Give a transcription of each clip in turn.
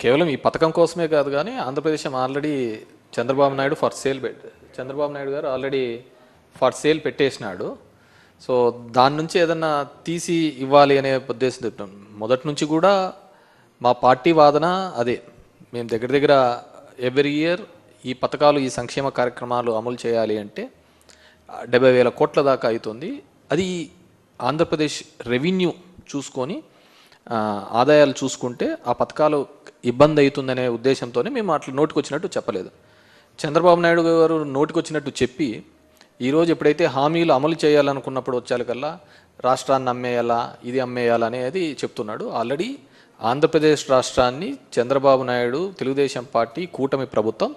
కేవలం ఈ పథకం కోసమే కాదు కానీ ఆంధ్రప్రదేశ్ ఆల్రెడీ చంద్రబాబు నాయుడు చంద్రబాబు నాయుడు గారు ఆల్రెడీ ఫర్ సేల్ పెట్టేసినాడు. సో దాని నుంచి ఏదన్నా తీసి ఇవ్వాలి అనే ఉద్దేశం మొదటి నుంచి కూడా మా పార్టీ వాదన అదే. మేము దగ్గర ఎవ్రీ ఇయర్ ఈ పథకాలు ఈ సంక్షేమ కార్యక్రమాలు అమలు చేయాలి అంటే 70,000 కోట్ల దాకా అవుతుంది. అది ఆంధ్రప్రదేశ్ రెవెన్యూ చూసుకొని ఆదాయాలు చూసుకుంటే ఆ పథకాలు ఇబ్బంది అవుతుందనే ఉద్దేశంతోనే మేము అట్లా నోటికొచ్చినట్టు చెప్పలేదు. చంద్రబాబు నాయుడు గారు నోటికొచ్చినట్టు చెప్పి ఈరోజు ఎప్పుడైతే హామీలు అమలు చేయాలనుకున్నప్పుడు వచ్చేకల్లా రాష్ట్రాన్ని అమ్మేయాలా ఇది అమ్మేయాలా అనేది చెప్తున్నాడు. ఆల్రెడీ ఆంధ్రప్రదేశ్ రాష్ట్రాన్ని చంద్రబాబు నాయుడు తెలుగుదేశం పార్టీ కూటమి ప్రభుత్వం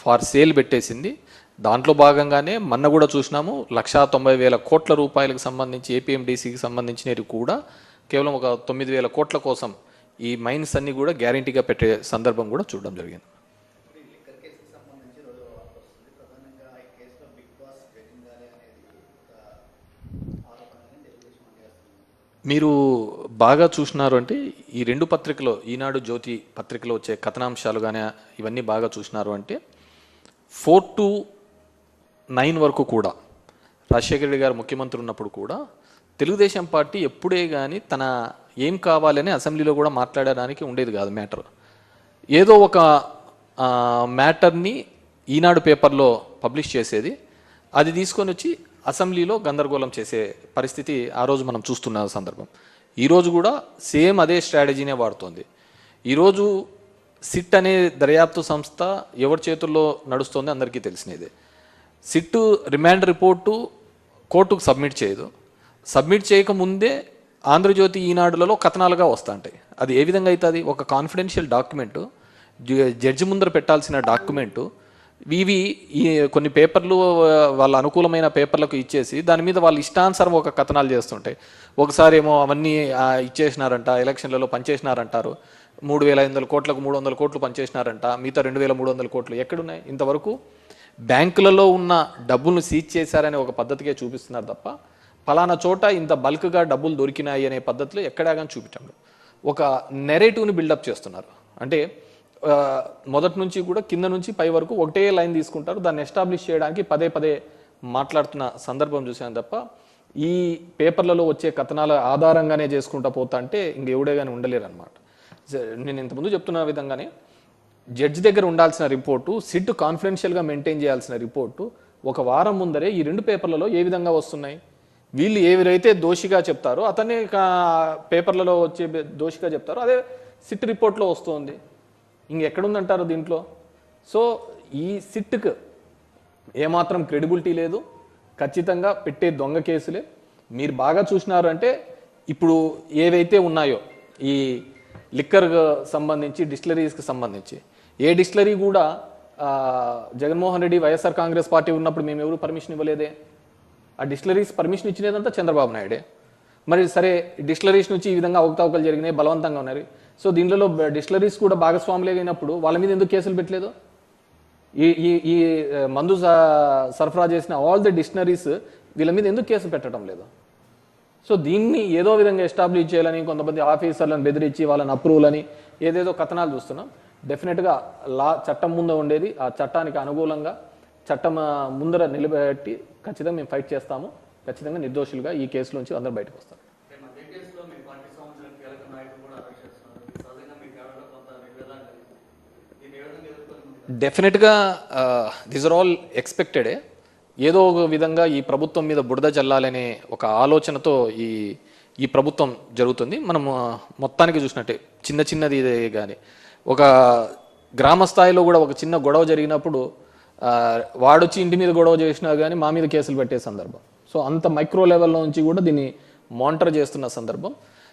ఫార్ సేల్ పెట్టేసింది. దాంట్లో భాగంగానే మొన్న కూడా చూసినాము 190,000 కోట్ల రూపాయలకు సంబంధించి ఏపీఎండిసికి సంబంధించినవి కూడా కేవలం ఒక 9,000 కోట్ల కోసం ఈ మైన్స్ అన్ని కూడా గ్యారంటీగా పెట్టే సందర్భం కూడా చూడడం జరిగింది. మీరు బాగా చూసినారు అంటే ఈ రెండు పత్రికలో ఈనాడు జ్యోతి పత్రికలో వచ్చే కథనాంశాలు కానీ ఇవన్నీ బాగా చూసినారు అంటే 4 to 9 వరకు కూడా రాజశేఖర రెడ్డి గారు ముఖ్యమంత్రి ఉన్నప్పుడు కూడా తెలుగుదేశం పార్టీ ఎప్పుడే కానీ తన ఏం కావాలని అసెంబ్లీలో కూడా మాట్లాడడానికి ఉండేది కాదు మ్యాటర్. ఏదో ఒక మ్యాటర్ని ఈనాడు పేపర్లో పబ్లిష్ చేసేది, అది తీసుకొని వచ్చి అసెంబ్లీలో గందరగోళం చేసే పరిస్థితి ఆ రోజు మనం చూస్తున్న సందర్భం. ఈరోజు కూడా సేమ్ అదే స్ట్రాటజీనే వాడుతోంది. ఈరోజు సిట్ అనే దర్యాప్తు సంస్థ ఎవరి చేతుల్లో నడుస్తోంది అందరికీ తెలిసినదే. సిట్ రిమాండ్ రిపోర్టు కోర్టుకు సబ్మిట్ చేయదు. సబ్మిట్ చేయకముందే ఆంధ్రజ్యోతి ఈనాడులలో కథనాలుగా వస్తుంటాయి. అది ఏ విధంగా అవుతుంది? ఒక కాన్ఫిడెన్షియల్ డాక్యుమెంటు, జడ్జి ముందర పెట్టాల్సిన డాక్యుమెంటు, ఇవి కొన్ని పేపర్లు వాళ్ళ అనుకూలమైన పేపర్లకు ఇచ్చేసి దాని మీద వాళ్ళు ఇష్టానుసారం ఒక కథనాలు చేస్తుంటాయి. ఒకసారి ఏమో అవన్నీ ఇచ్చేసినారంట, ఎలక్షన్లలో పనిచేసినారంటారు, 3,500 కోట్లకు 300 కోట్లు పనిచేసినారంట, మిగతా 2,300 కోట్లు ఎక్కడున్నాయి? ఇంతవరకు బ్యాంకులలో ఉన్న డబ్బులను సీజ్ చేశారనే ఒక పద్ధతికే చూపిస్తున్నారు తప్ప ఫలానా చోట ఇంత బల్క్గా డబ్బులు దొరికినాయి అనే పద్ధతిలో ఎక్కడా కానీ చూపించండి. ఒక నెరేటివ్ని బిల్డప్ చేస్తున్నారు. అంటే మొదటి నుంచి కూడా కింద నుంచి పై వరకు ఒకటే లైన్ తీసుకుంటారు. దాన్ని ఎస్టాబ్లిష్ చేయడానికి పదే మాట్లాడుతున్న సందర్భం చూసాను తప్ప ఈ పేపర్లలో వచ్చే కథనాల ఆధారంగానే చేసుకుంటా పోతా అంటే ఇంకెవడే కానీ ఉండలేరు అనమాట. నేను ఇంతకుముందు చెప్తున్న విధంగానే జడ్జి దగ్గర ఉండాల్సిన రిపోర్టు, సిట్ కాన్ఫిడెన్షియల్గా మెయింటైన్ చేయాల్సిన రిపోర్టు ఒక వారం ముందరే ఈ రెండు పేపర్లలో ఏ విధంగా వస్తున్నాయి? వీళ్ళు ఎవరైతే దోషిగా చెప్తారో అతన్ని పేపర్లలో వచ్చే దోషిగా చెప్తారో అదే సిట్ రిపోర్ట్లో వస్తుంది. ఇంకెక్కడుందంటారు దీంట్లో? సో ఈ సిట్కి ఏమాత్రం క్రెడిబిలిటీ లేదు. ఖచ్చితంగా పెట్టే దొంగ కేసులే. మీరు బాగా చూసినారు అంటే ఇప్పుడు ఏవైతే ఉన్నాయో ఈ లిక్కర్కి సంబంధించి, డిస్టిలరీస్కి సంబంధించి ఏ డిస్టిలరీ కూడా జగన్మోహన్ రెడ్డి వైఎస్ఆర్ కాంగ్రెస్ పార్టీ ఉన్నప్పుడు మేము ఎవరు పర్మిషన్ ఇవ్వలేదే. ఆ డిస్టిలరీస్ పర్మిషన్ ఇచ్చినదంతా చంద్రబాబు నాయుడే. మరి సరే డిస్టిలరీస్ నుంచి ఈ విధంగా అవకతవకలు జరిగినాయి, బలవంతంగా ఉన్నారు. సో దీనిలో డిస్టిలరీస్ కూడా భాగస్వాములు అయినప్పుడు వాళ్ళ మీద ఎందుకు కేసులు పెట్టలేదు? ఈ మందు సరఫరా చేసిన ఆల్ ది డిస్టిలరీస్ వీళ్ళ మీద ఎందుకు కేసులు పెట్టడం లేదు? సో దీన్ని ఏదో విధంగా ఎస్టాబ్లిష్ చేయాలని కొంతమంది ఆఫీసర్లను బెదిరించి వాళ్ళని అప్రూవల్ అని ఏదేదో కథనాలు చూస్తున్నాం. డెఫినెట్గా చట్టం ముందు ఉండేది, ఆ చట్టానికి అనుకూలంగా చట్టం ముందర నిలబెట్టి ఖచ్చితంగా మేము ఫైట్ చేస్తాము. ఖచ్చితంగా నిర్దోషులుగా ఈ కేసుల నుంచి అందరూ బయటకు వస్తారు. డెఫినెట్గా దీస్ ఆర్ ఆల్ ఎక్స్పెక్టెడే. ఏదో ఒక విధంగా ఈ ప్రభుత్వం మీద బురద చల్లాలనే ఒక ఆలోచనతో ఈ ప్రభుత్వం జరుగుతుంది. మనము మొత్తానికి చూసినట్టే చిన్నది కానీ ఒక గ్రామ స్థాయిలో కూడా ఒక చిన్న గొడవ జరిగినప్పుడు వాడొచ్చి ఇంటి మీద గొడవ చేసినా కానీ మా మీద కేసులు పెట్టే సందర్భం. సో అంత మైక్రో లెవెల్లో నుంచి కూడా దీన్ని మానిటర్ చేస్తున్న సందర్భం.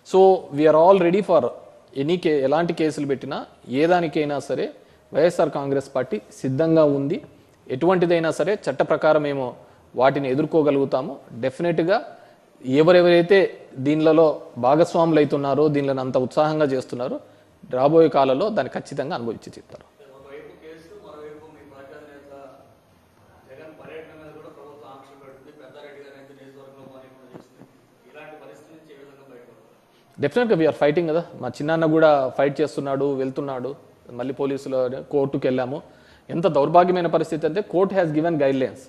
So we're all ready for ఎలాంటి కేసులు పెట్టినా ఏ దానికైనా సరే వైఎస్ఆర్ కాంగ్రెస్ పార్టీ సిద్ధంగా ఉంది. ఎటువంటిదైనా సరే చట్ట ప్రకారం ఏమో వాటిని ఎదుర్కోగలుగుతాము. డెఫినెట్గా ఎవరెవరైతే దీనిలలో భాగస్వాములు అవుతున్నారో, దీనిలో అంత ఉత్సాహంగా చేస్తున్నారో రాబోయే కాలంలో దాన్ని ఖచ్చితంగా అనుభవించి తీరుతారు. డెఫినెట్గా వీఆర్ ఫైటింగ్ కదా. మా చిన్నాన్న కూడా ఫైట్ చేస్తున్నాడు, వెళ్తున్నాడు. మళ్ళీ పోలీసులు కోర్టుకు వెళ్ళాము. ఎంత దౌర్భాగ్యమైన పరిస్థితి అంటే కోర్ట్ హ్యాస్ గివెన్ గైడ్లైన్స్,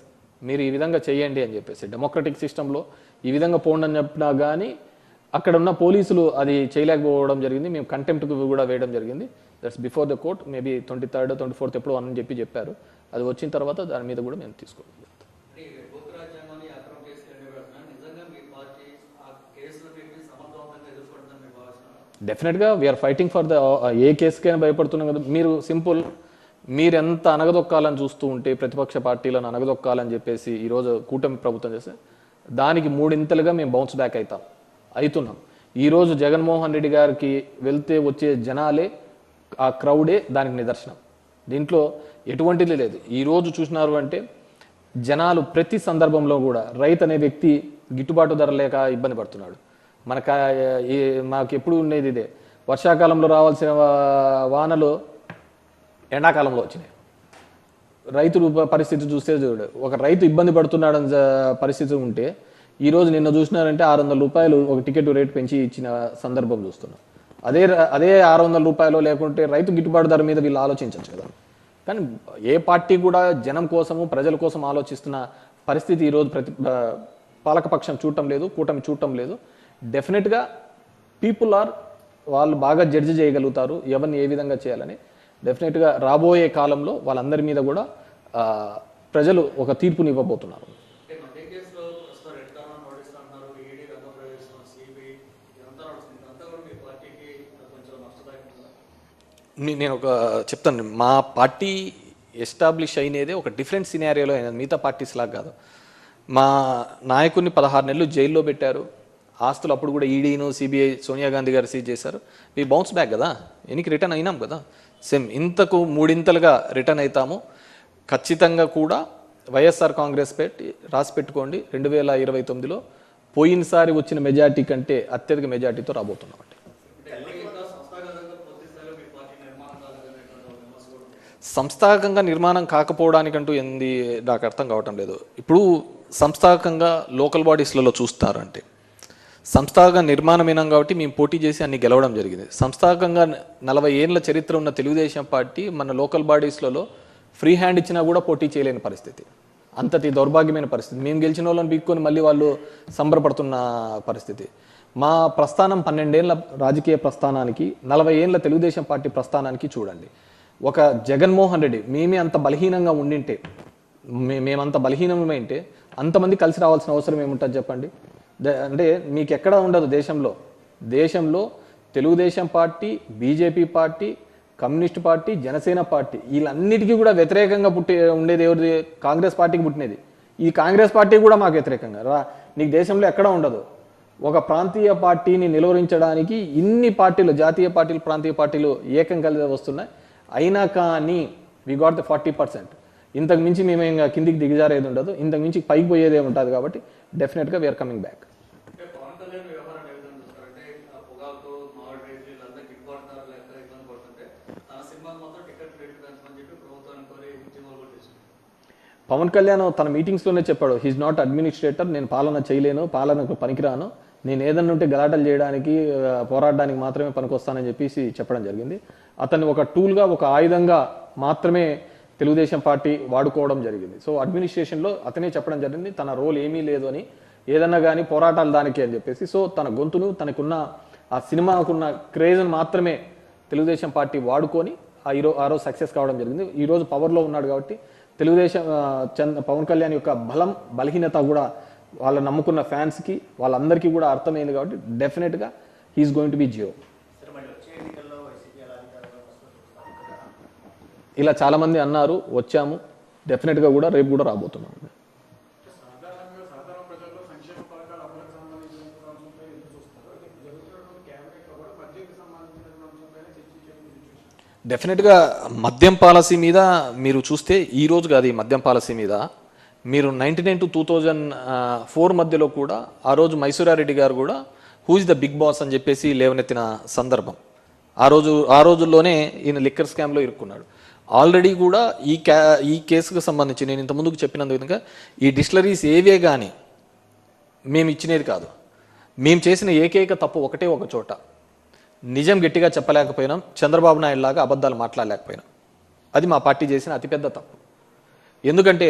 మీరు ఈ విధంగా చేయండి అని చెప్పేసి. డెమోక్రటిక్ సిస్టంలో ఈ విధంగా పోండి అని చెప్పినా కానీ అక్కడ ఉన్న పోలీసులు అది చేయలేకపోవడం జరిగింది. మేము కంటెంప్ట్కి కూడా వేయడం జరిగింది. That's before the court, maybe 23rd 24th ఎప్పుడు అని చెప్పారు. అది వచ్చిన తర్వాత దాని మీద కూడా మేము తీసుకోవాలి. డెఫినెట్గా వీఆర్ ఫైటింగ్ ఫర్ ద ఏ కేసుకైనా భయపడుతున్నాం కదా. మీరు సింపుల్, మీరెంత అనగదొక్కాలని చూస్తూ ఉంటే ప్రతిపక్ష పార్టీలను అనగదొక్కాలని చెప్పేసి ఈరోజు కూటమి ప్రభుత్వం చేస్తే దానికి 3 ఇంతలుగా మేము బౌన్స్ బ్యాక్ అవుతున్నాం. ఈరోజు జగన్మోహన్ రెడ్డి గారికి వెళ్తే వచ్చే జనాలే, ఆ క్రౌడే దానికి నిదర్శనం. దీంట్లో ఎటువంటిది లేదు. ఈరోజు చూసినారు అంటే జనాలు ప్రతి సందర్భంలో కూడా రైతు అనే వ్యక్తి గిట్టుబాటు ధర లేక ఇబ్బంది పడుతున్నాడు. మాకు ఎప్పుడు ఉండేది ఇదే, వర్షాకాలంలో రావాల్సిన వానలు ఎండాకాలంలో వచ్చినాయి. రైతులు పరిస్థితి చూస్తే చూడు, ఒక రైతు ఇబ్బంది పడుతున్నాడని పరిస్థితి ఉంటే ఈరోజు నిన్న చూసినారంటే 600 రూపాయలు ఒక టికెట్ రేటు పెంచి ఇచ్చిన సందర్భం చూస్తున్నాం. అదే 600 రూపాయలు లేకుంటే రైతు గిట్టుబాటు ధర మీద వీళ్ళు ఆలోచించవచ్చు కదా. కానీ ఏ పార్టీ కూడా జనం కోసము ప్రజల కోసం ఆలోచిస్తున్న పరిస్థితి ఈరోజు పాలకపక్షం చూడటం లేదు, కూటమి చూడటం లేదు. డెఫినెట్గా వాళ్ళు బాగా జడ్జి చేయగలుగుతారు ఎవరిని ఏ విధంగా చేయాలని. డెఫినెట్గా రాబోయే కాలంలో వాళ్ళందరి మీద కూడా ప్రజలు ఒక తీర్పుని ఇవ్వబోతున్నారు. నేను ఒక చెప్తాను, మా పార్టీ ఎస్టాబ్లిష్ అయినదే ఒక డిఫరెంట్ సినారియోలో అయినది, మిగతా పార్టీస్ లాగా కాదు. మా నాయకుడిని 16 నెలలు జైల్లో పెట్టారు. ఆస్తులు అప్పుడు కూడా ఈడీను సిబిఐ సోనియా గాంధీ గారు సీజ్ చేశారు. మీ బౌన్స్ బ్యాక్ కదా, ఎన్నికి రిటర్న్ అయినాం కదా. సేమ్ ఇంతకు 3 ఇంతలుగా రిటర్న్ అవుతాము. ఖచ్చితంగా కూడా వైఎస్ఆర్ కాంగ్రెస్ రాసి పెట్టుకోండి, 2029లో పోయినసారి వచ్చిన మెజార్టీ కంటే అత్యధిక మెజార్టీతో రాబోతున్నాం. సంస్థాగతంగా నిర్మాణం కాకపోవడానికంటూ ఏంది నాకు అర్థం కావటం లేదు. ఇప్పుడు సంస్థాగతంగా లోకల్ బాడీస్లలో చూస్తారంటే సంస్థాగత నిర్మాణమైనాం కాబట్టి మేము పోటీ చేసి అన్ని గెలవడం జరిగింది. సంస్థాగతంగా 40 ఏళ్ళ చరిత్ర ఉన్న తెలుగుదేశం పార్టీ మన లోకల్ బాడీస్లలో ఫ్రీ హ్యాండ్ ఇచ్చినా కూడా పోటీ చేయలేని పరిస్థితి, అంతటి దౌర్భాగ్యమైన పరిస్థితి. మేము గెలిచిన వాళ్ళని బీక్కొని మళ్ళీ వాళ్ళు సంబరపడుతున్న పరిస్థితి. మా ప్రస్థానం 12 ఏళ్ళ రాజకీయ ప్రస్థానానికి 40 ఏళ్ళ తెలుగుదేశం పార్టీ ప్రస్థానానికి చూడండి. ఒక జగన్మోహన్ రెడ్డి మేమే అంత బలహీనంగా ఉండింటే, మేమంత బలహీనమైంటే అంతమంది కలిసి రావాల్సిన అవసరం ఏముంటుంది చెప్పండి. అంటే మీకు ఎక్కడా ఉండదు దేశంలో Telugu Desam party, BJP party, communist party, Janasena party వీళ్ళన్నిటికీ కూడా వ్యతిరేకంగా ఉండేది ఎవరిది? కాంగ్రెస్ పార్టీకి పుట్టినది. ఈ కాంగ్రెస్ పార్టీ కూడా మాకు వ్యతిరేకంగా నీకు దేశంలో ఎక్కడా ఉండదు. ఒక ప్రాంతీయ పార్టీని నిలువరించడానికి ఇన్ని పార్టీలు, జాతీయ పార్టీలు, ప్రాంతీయ పార్టీలు ఏకం కలిసి వస్తున్నాయి. అయినా కానీ వి గాట్ ద 40%. ఇంతకు మించి మేము ఇంకా కిందికి దిగజారేది ఉండదు, ఇంతకు మించి పైకి పోయేదే ఉంటుంది. కాబట్టి డెఫినెట్గా we're coming back. Pawan Kalyan తన మీటింగ్స్లోనే చెప్పాడు, హీఈస్ నాట్ అడ్మినిస్ట్రేటర్, నేను పాలన చేయలేను, పాలనకు పనికిరాను, నేను ఏదన్నా ఉంటే గలాటలు చేయడానికి పోరాడడానికి మాత్రమే పనికొస్తానని చెప్పేసి చెప్పడం జరిగింది. అతన్ని ఒక టూల్గా, ఒక ఆయుధంగా మాత్రమే తెలుగుదేశం పార్టీ వాడుకోవడం జరిగింది. సో అడ్మినిస్ట్రేషన్లో అతనే చెప్పడం జరిగింది తన రోల్ ఏమీ లేదు అని, ఏదన్నా కానీ పోరాటాలు దానికి అని చెప్పేసి. సో తన గొంతును, తనకున్న ఆ సినిమాకున్న క్రేజ్ని మాత్రమే తెలుగుదేశం పార్టీ వాడుకొని ఆ రోజు సక్సెస్ కావడం జరిగింది. ఈరోజు పవర్లో ఉన్నాడు కాబట్టి తెలుగుదేశం పవన్ కళ్యాణ్ యొక్క బలహీనత కూడా వాళ్ళ నమ్ముకున్న ఫ్యాన్స్కి వాళ్ళందరికీ కూడా అర్థమైంది. కాబట్టి డెఫినెట్గా హీఈస్ గోయింగ్ టు బి జియో. ఇలా చాలామంది అన్నారు, వచ్చాము. డెఫినెట్గా కూడా రేపు కూడా రాబోతున్నాము. డెఫినెట్గా మద్యం పాలసీ మీద మీరు చూస్తే ఈరోజు కాదు, ఈ మద్యం పాలసీ మీద మీరు 1999 to 2004 మధ్యలో కూడా ఆ రోజు మైసూరారెడ్డి గారు కూడా who is the big boss అని చెప్పేసి లేవనెత్తిన సందర్భం. ఆ రోజుల్లోనే ఈయన లిక్కర్ స్కామ్లో ఇరుక్కున్నాడు. ఆల్రెడీ కూడా ఈ కేసుకు సంబంధించి నేను ఇంతకుముందుకు చెప్పినందుకు కనుక ఈ డిస్టిలరీస్ ఏవే కానీ మేము ఇచ్చినది కాదు. మేము చేసిన ఏకైక తప్పు ఒకటే ఒక చోట, నిజం గట్టిగా చెప్పలేకపోయినాం, చంద్రబాబు నాయుడు లాగా అబద్ధాలు మాట్లాడలేకపోయినాం. అది మా పార్టీ చేసిన అతిపెద్ద తప్పు. ఎందుకంటే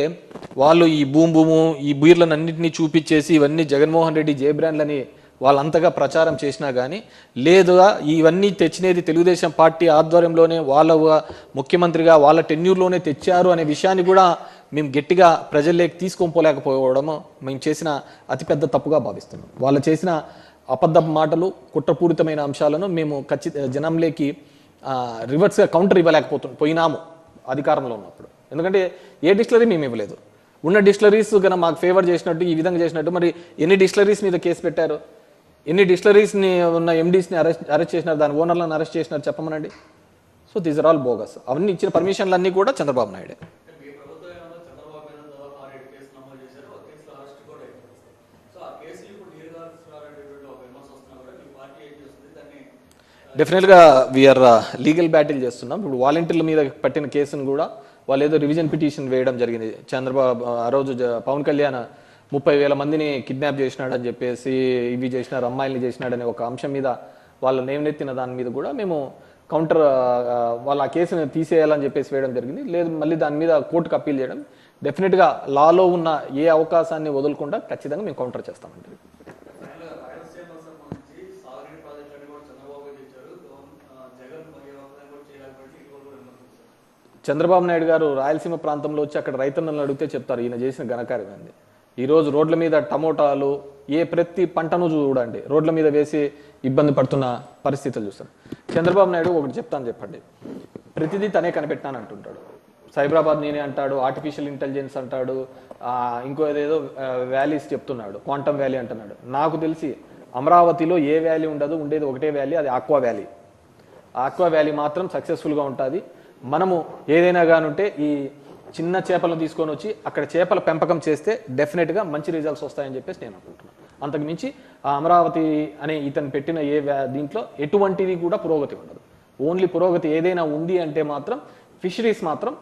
వాళ్ళు ఈ భూము ఈ బీర్లను అన్నింటినీ చూపించేసి ఇవన్నీ జగన్మోహన్ రెడ్డి జే బ్రాండ్లని వాళ్ళంతగా ప్రచారం చేసినా కానీ, లేదా ఇవన్నీ తెచ్చినది తెలుగుదేశం పార్టీ ఆధ్వర్యంలోనే వాళ్ళ ముఖ్యమంత్రిగా వాళ్ళ టెన్యూర్లోనే తెచ్చారు అనే విషయాన్ని కూడా మేము గట్టిగా ప్రజల్లోకి తీసుకొని పోలేకపోవడము మేము చేసిన అతిపెద్ద తప్పుగా భావిస్తున్నాం. వాళ్ళు చేసిన అబద్ధ మాటలు, కుట్రపూరితమైన అంశాలను మేము జనంలోకి రివర్స్గా కౌంటర్ పోయినాము అధికారంలో ఉన్నప్పుడు. ఎందుకంటే ఏ డిస్టిలరీ మేము ఇవ్వలేదు. ఉన్న డిస్టిలరీస్ కన్నా మాకు ఫేవర్ చేసినట్టు ఈ విధంగా చేసినట్టు మరి ఎన్ని డిస్టిలరీస్ మీద కేసు పెట్టారు, ఎన్ని డిస్టిలరీస్ని ఉన్న ఎండీస్ని అరెస్ట్ చేసినారు, దాని ఓనర్లను అరెస్ట్ చేసినారు చెప్పమనండి. So these are all bogus. అవన్నీ ఇచ్చిన పర్మిషన్లు అన్నీ కూడా చంద్రబాబు నాయుడే. డెఫినెట్గా వీఆర్ లీగల్ బ్యాటిల్ చేస్తున్నాం. ఇప్పుడు వాలంటీర్ల మీద పట్టిన కేసును కూడా వాళ్ళు ఏదో రివిజన్ పిటిషన్ వేయడం జరిగింది. చంద్రబాబు ఆ రోజు పవన్ కళ్యాణ్ 30,000 మందిని కిడ్నాప్ చేసినాడని చెప్పేసి, ఇవి చేసినారు, అమ్మాయిల్ని చేసినాడనే ఒక అంశం మీద వాళ్ళ నేవనెత్తిన దాని మీద కూడా మేము కౌంటర్ వాళ్ళ ఆ కేసును తీసేయాలని చెప్పేసి వేయడం జరిగింది. లేదు మళ్ళీ దాని మీద కోర్టుకు అప్పీల్ చేయడం. డెఫినెట్గా లాలో ఉన్న ఏ అవకాశాన్ని వదలకుండా ఖచ్చితంగా మేము కౌంటర్ చేస్తామండి. చంద్రబాబు నాయుడు గారు రాయలసీమ ప్రాంతంలో వచ్చి అక్కడ రైతన్నలను అడిగితే చెప్తారు ఈయన చేసిన ఘనకార్యం ఏంది. ఈరోజు రోడ్ల మీద టమోటాలు ప్రతి పంటను చూడండి రోడ్ల మీద వేసి ఇబ్బంది పడుతున్న పరిస్థితులు చూస్తారు. చంద్రబాబు నాయుడు ఒకటి చెప్తాను చెప్పండి, ప్రతిదీ తనే కనిపెట్టాను అంటుంటాడు. సైబరాబాద్ నేనే అంటాడు, ఆర్టిఫిషియల్ ఇంటెలిజెన్స్ అంటాడు, ఇంకో ఏదేదో వ్యాలీస్ చెప్తున్నాడు, క్వాంటమ్ వ్యాలీ అంటున్నాడు. నాకు తెలిసి అమరావతిలో ఏ వ్యాలీ ఉండదు, ఉండేది ఒకటే వ్యాలీ, అది ఆక్వా వ్యాలీ. ఆక్వా వ్యాలీ మాత్రం సక్సెస్ఫుల్గా ఉంటుంది. మనము ఏదైనా కానుంటే ఈ చిన్న చేపలను తీసుకొని వచ్చి అక్కడ చేపల పెంపకం చేస్తే డెఫినెట్గా మంచి రిజల్ట్స్ వస్తాయని చెప్పేసి నేను అనుకుంటున్నాను. అంతకు మించి ఆ అమరావతి అనే ఇతను పెట్టిన దీంట్లో ఎటువంటిది కూడా పురోగతి ఉండదు. ఓన్లీ పురోగతి ఏదైనా ఉంది అంటే మాత్రం ఫిషరీస్ మాత్రం